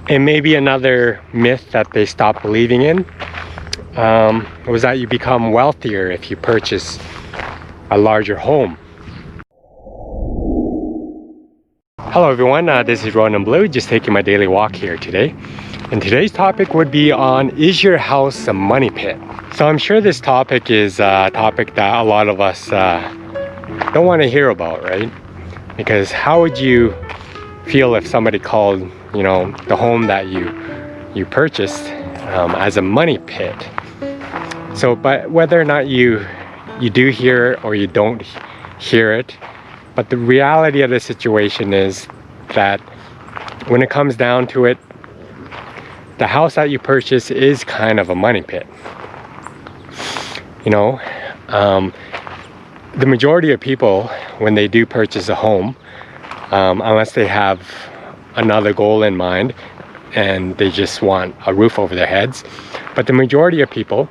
And maybe another myth that they stopped believing in was that you become wealthier if you purchase a larger home. Hello everyone, this is Ronan Blue, just taking my daily walk here today. And today's topic would be on, is your house a money pit? So I'm sure this topic is a topic that a lot of us don't want to hear about, right? Because how would you feel if somebody called, the home that you purchased as a money pit? So, but whether or not you do hear it or you don't hear it, but the reality of the situation is that when it comes down to it, the house that you purchase is kind of a money pit. The majority of people, when they do purchase a home, unless they have another goal in mind and they just want a roof over their heads, but the majority of people,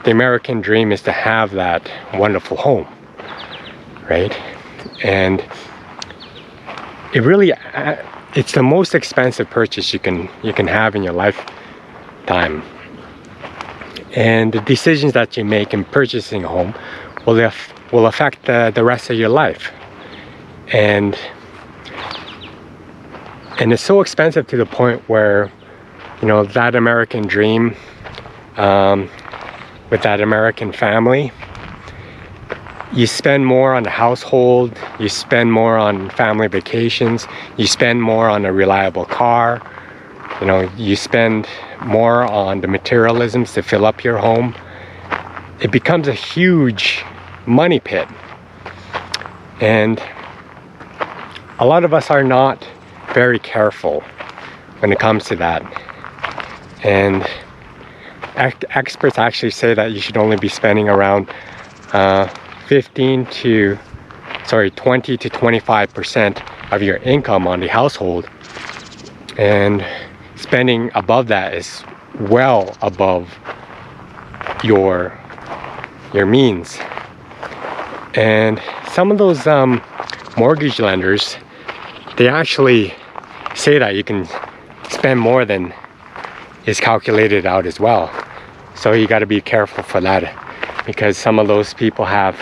the American dream is to have that wonderful home, right? And it really, it's the most expensive purchase you can have in your lifetime. And the decisions that you make in purchasing a home will affect the rest of your life. And it's so expensive to the point where, that American dream, with that American family, you spend more on the household, you spend more on family vacations, you spend more on a reliable car, you spend more on the materialisms to fill up your home. It becomes a huge money pit. And a lot of us are not very careful when it comes to that. And experts actually say that you should only be spending around 20 to 25% of your income on the household, and spending above that is well above your means. And some of those mortgage lenders, they actually say that you can spend more than is calculated out as well. So you got to be careful for that, because some of those people have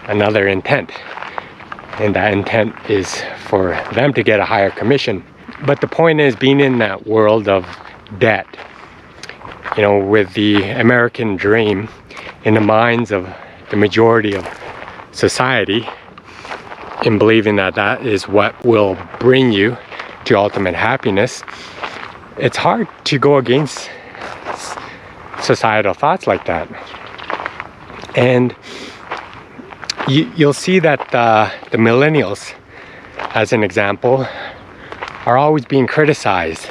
another intent, and that intent is for them to get a higher commission. But the point is, being in that world of debt, with the American dream in the minds of the majority of society, in believing that that is what will bring you to ultimate happiness, it's hard to go against societal thoughts like that. And you'll see that the millennials, as an example, are always being criticized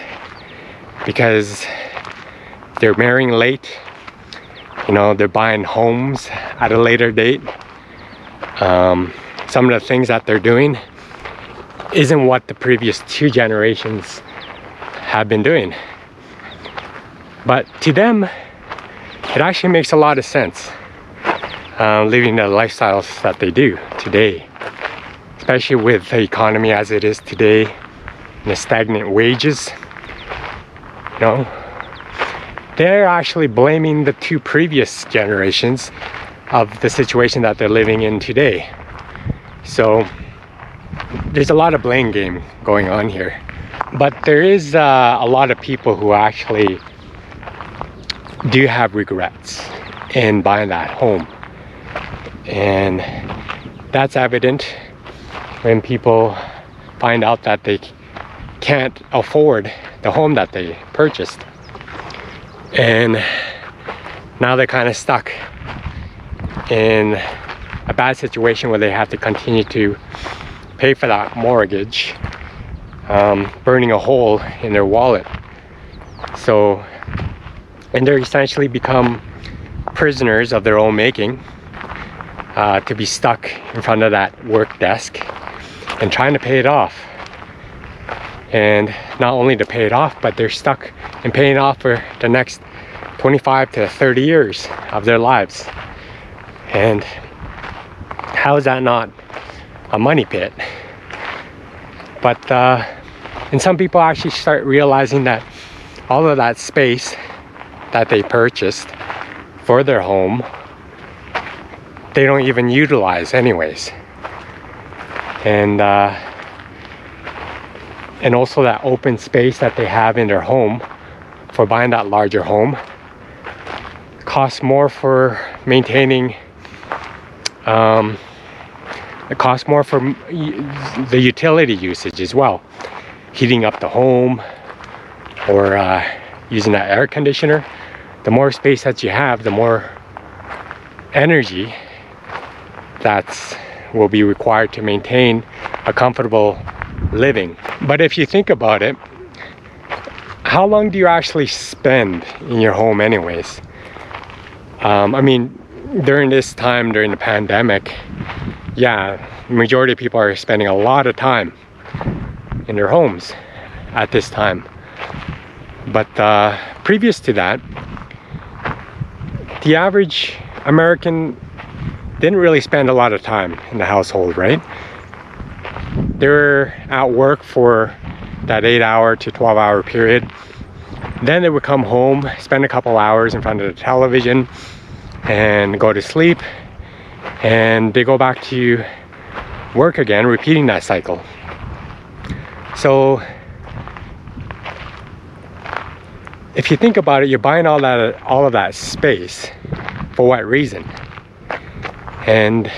because they're marrying late, they're buying homes at a later date. Some of the things that they're doing isn't what the previous two generations have been doing. But to them, it actually makes a lot of sense, living the lifestyles that they do today, especially with the economy as it is today and the stagnant wages. They're actually blaming the two previous generations of the situation that they're living in today. So there's a lot of blame game going on here. But there is a lot of people who actually do have regrets in buying that home. And that's evident when people find out that they can't afford the home that they purchased. And now they're kind of stuck in a bad situation where they have to continue to pay for that mortgage, burning a hole in their wallet. So, and they're essentially become prisoners of their own making, to be stuck in front of that work desk and trying to pay it off. And not only to pay it off, but they're stuck in paying off for the next 25 to 30 years of their lives. And how is that not a money pit? But And some people actually start realizing that all of that space that they purchased for their home, they don't even utilize anyways. And also that open space that they have in their home for buying that larger home costs more for maintaining. It costs more for the utility usage as well, heating up the home or using that air conditioner. The more space that you have, the more energy that will be required to maintain a comfortable living. But if you think about it, how long do you actually spend in your home anyways? I mean, during this time, during the pandemic, yeah, the majority of people are spending a lot of time in their homes at this time. But previous to that, the average American didn't really spend a lot of time in the household, right? They're at work for that 8-hour to 12-hour period. Then they would come home, spend a couple hours in front of the television and go to sleep, and they go back to work again, repeating that cycle. So if you think about it, you're buying all of that space for what reason? And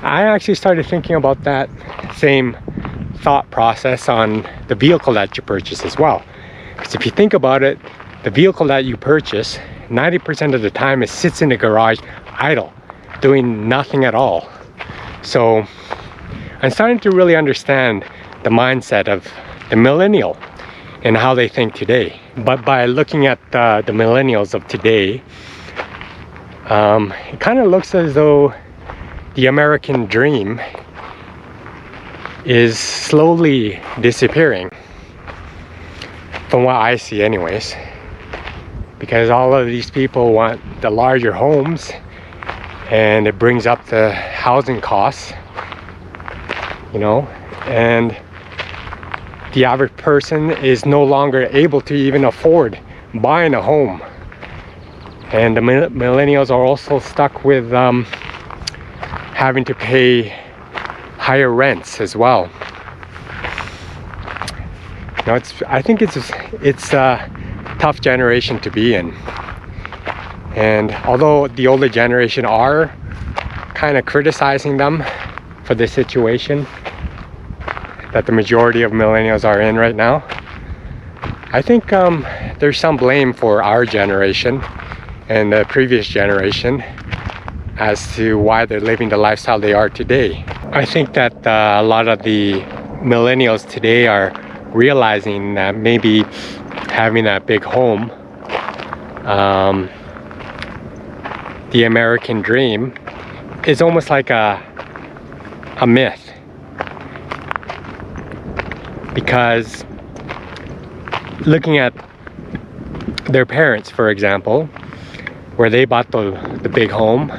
I actually started thinking about that same thought process on the vehicle that you purchase as well. Because if you think about it, the vehicle that you purchase, 90% of the time it sits in the garage idle, doing nothing at all. So I'm starting to really understand the mindset of the millennial and how they think today. But by looking at the millennials of today, it kind of looks as though the American dream is slowly disappearing, from what I see anyways, because all of these people want the larger homes and it brings up the housing costs, you know, and the average person is no longer able to even afford buying a home. And the millennials are also stuck with having to pay higher rents as well. You know, I think it's a tough generation to be in. And although the older generation are kind of criticizing them for the situation that the majority of millennials are in right now, I think there's some blame for our generation and the previous generation as to why they're living the lifestyle they are today. I think that a lot of the millennials today are realizing that maybe having that big home, the American dream, is almost like a myth. Because looking at their parents, for example, where they bought the big home,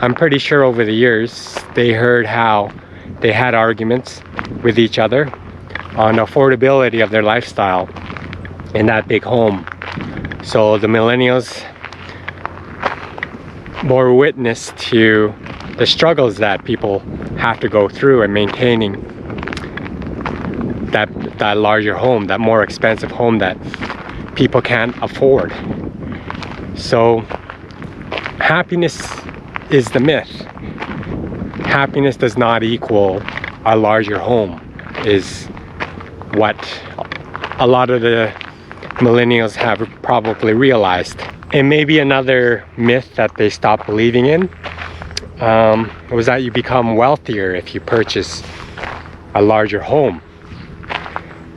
I'm pretty sure over the years they heard how they had arguments with each other on affordability of their lifestyle in that big home. So the millennials bore witness to the struggles that people have to go through in maintaining that larger home, that more expensive home that people can't afford. So happiness is the myth. Happiness does not equal a larger home, is what a lot of the millennials have probably realized. And maybe another myth that they stopped believing in was that you become wealthier if you purchase a larger home.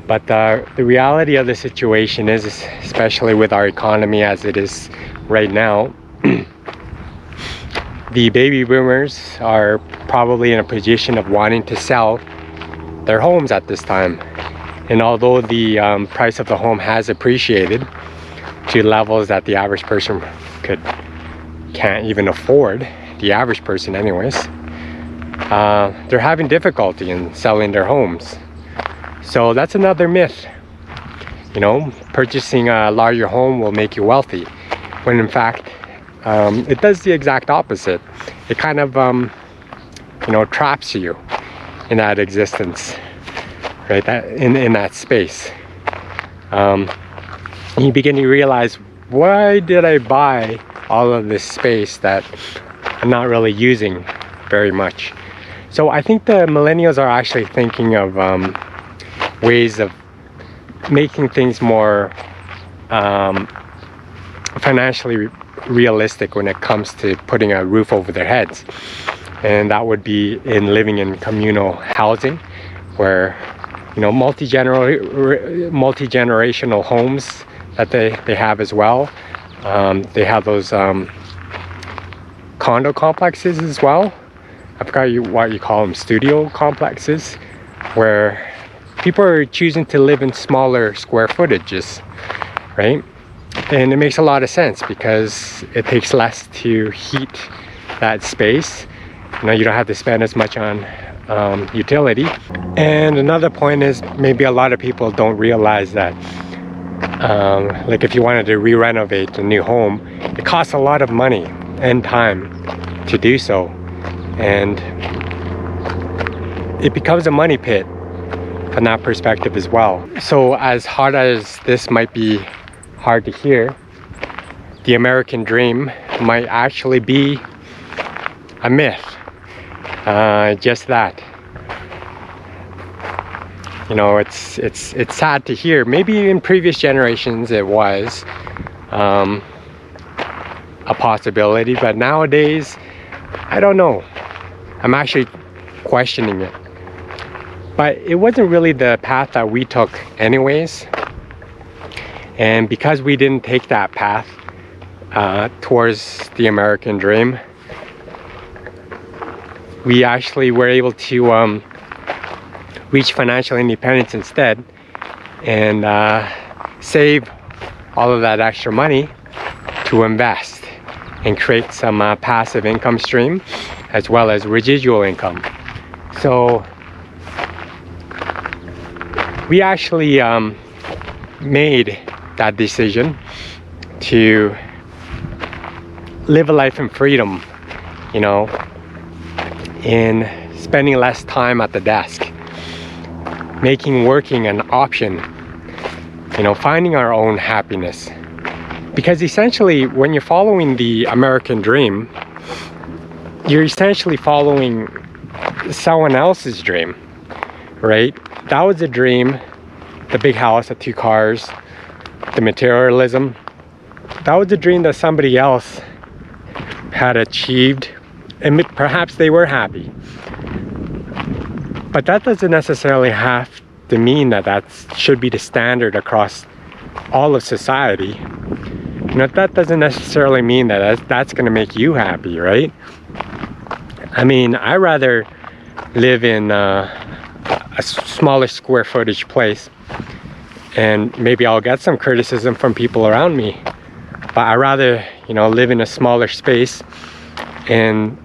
But the reality of the situation is, especially with our economy as it is right now, the baby boomers are probably in a position of wanting to sell their homes at this time. And although the price of the home has appreciated to levels that the average person can't even afford, the average person anyways, they're having difficulty in selling their homes. So that's another myth. You know, purchasing a larger home will make you wealthy, when in fact, it does the exact opposite. It kind of, you know, traps you in that existence, right? That in that space. And you begin to realize, why did I buy all of this space that I'm not really using very much? So I think the millennials are actually thinking of ways of making things more financially realistic when it comes to putting a roof over their heads. And that would be in living in communal housing, where, you know, multi-generational homes that they have as well. They have those condo complexes as well. I forgot what you call them, studio complexes, where people are choosing to live in smaller square footages, right? And it makes a lot of sense because it takes less to heat that space. You know, you don't have to spend as much on utility. And another point is, maybe a lot of people don't realize that like if you wanted to re-renovate a new home, it costs a lot of money and time to do so, and it becomes a money pit from that perspective as well. So as hard as this might be hard to hear, the American dream might actually be a myth. Just that. You know, it's sad to hear. Maybe in previous generations it was a possibility, but nowadays, I don't know. I'm actually questioning it. But it wasn't really the path that we took anyways. And because we didn't take that path towards the American dream, we actually were able to reach financial independence instead, and save all of that extra money to invest and create some passive income stream, as well as residual income. So we actually made that decision to live a life in freedom, you know, in spending less time at the desk, making working an option, you know, finding our own happiness. Because essentially, when you're following the American dream, you're essentially following someone else's dream, right? That was a dream, the big house, the 2 cars, the materialism. That was a dream that somebody else had achieved, and perhaps they were happy. But that doesn't necessarily have to mean that that should be the standard across all of society. You know, that doesn't necessarily mean that that's going to make you happy, right? I mean, I'd rather live in a smaller square footage place, and maybe I'll get some criticism from people around me, but I'd rather, you know, live in a smaller space and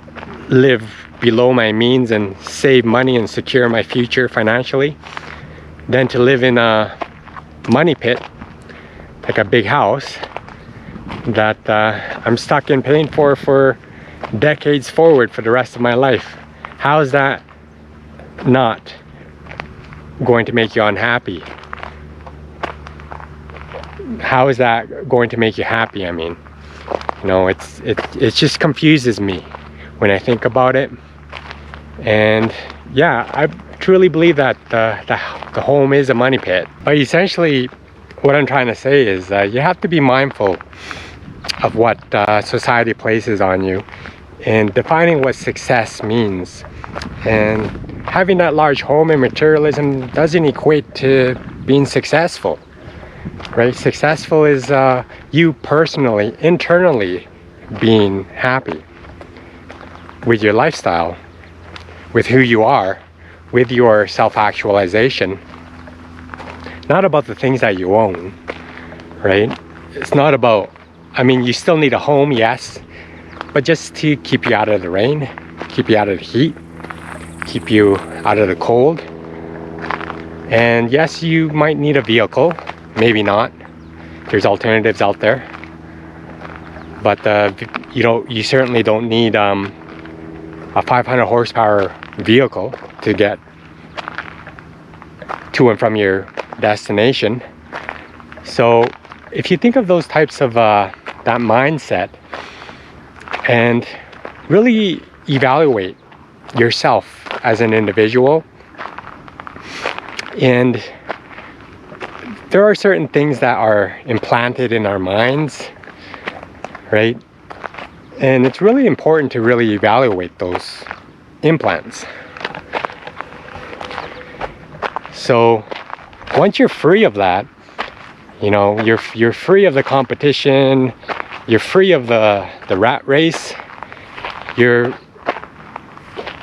live below my means and save money and secure my future financially, than to live in a money pit, like a big house that I'm stuck in paying for decades forward for the rest of my life. How is that not going to make you unhappy? How is that going to make you happy? I mean, you know, it just confuses me when I think about it. And yeah, I truly believe that the home is a money pit. But essentially, what I'm trying to say is that you have to be mindful of what society places on you, and defining what success means. And having that large home and materialism doesn't equate to being successful, right? Successful is you personally, internally being happy with your lifestyle, with who you are, with your self-actualization. Not about the things that you own, right? It's not about, I mean, you still need a home, yes, but just to keep you out of the rain, keep you out of the heat, keep you out of the cold, And yes, you might need a vehicle, maybe not. There's alternatives out there. But you certainly don't need a 500 horsepower vehicle to get to and from your destination. So if you think of those types of that mindset and really evaluate yourself as an individual, and there are certain things that are implanted in our minds, right? And it's really important to really evaluate those implants. So once you're free of that, you're free of the competition, you're free of the rat race, you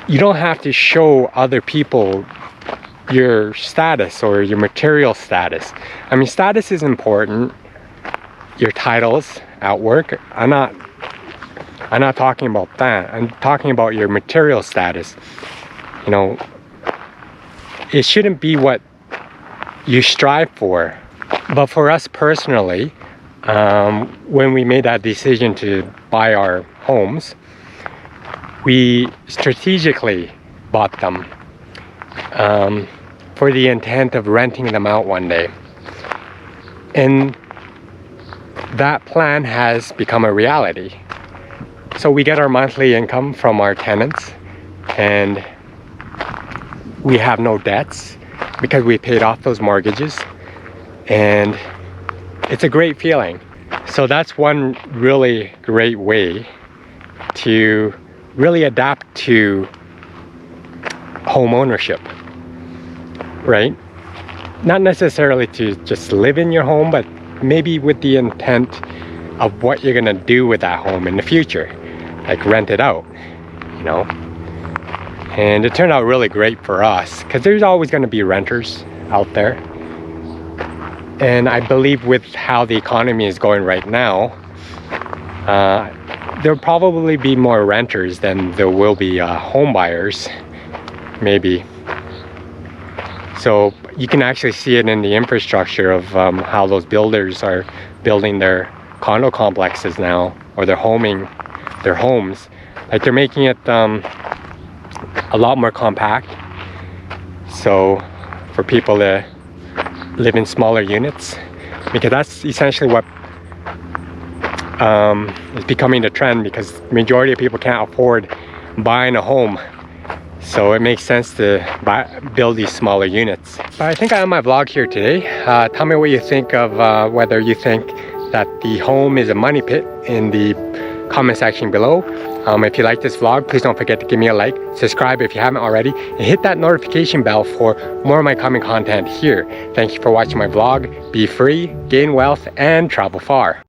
don't have to show other people your status or your material status. I mean, status is important, your titles at work. I'm not talking about that. I'm talking about your material status. It shouldn't be what you strive for. But for us personally, when we made that decision to buy our homes, we strategically bought them for the intent of renting them out one day. And that plan has become a reality. So we get our monthly income from our tenants, and we have no debts because we paid off those mortgages, and it's a great feeling. So that's one really great way to really adapt to home ownership, right? Not necessarily to just live in your home, but maybe with the intent of what you're gonna do with that home in the future, like rent it out, And it turned out really great for us because there's always gonna be renters out there. And I believe with how the economy is going right now, there'll probably be more renters than there will be home buyers, maybe. So you can actually see it in the infrastructure of how those builders are building their condo complexes now, or they're homing their homes. Like they're making it a lot more compact. So for people to live in smaller units, because that's essentially what is becoming the trend, because the majority of people can't afford buying a home. So it makes sense to build these smaller units. But I think I end my vlog here today. Tell me what you think of whether you think that the home is a money pit in the comment section below. If you like this vlog, please don't forget to give me a like, subscribe if you haven't already, and hit that notification bell for more of my coming content here. Thank you for watching my vlog. Be free, gain wealth, and travel far.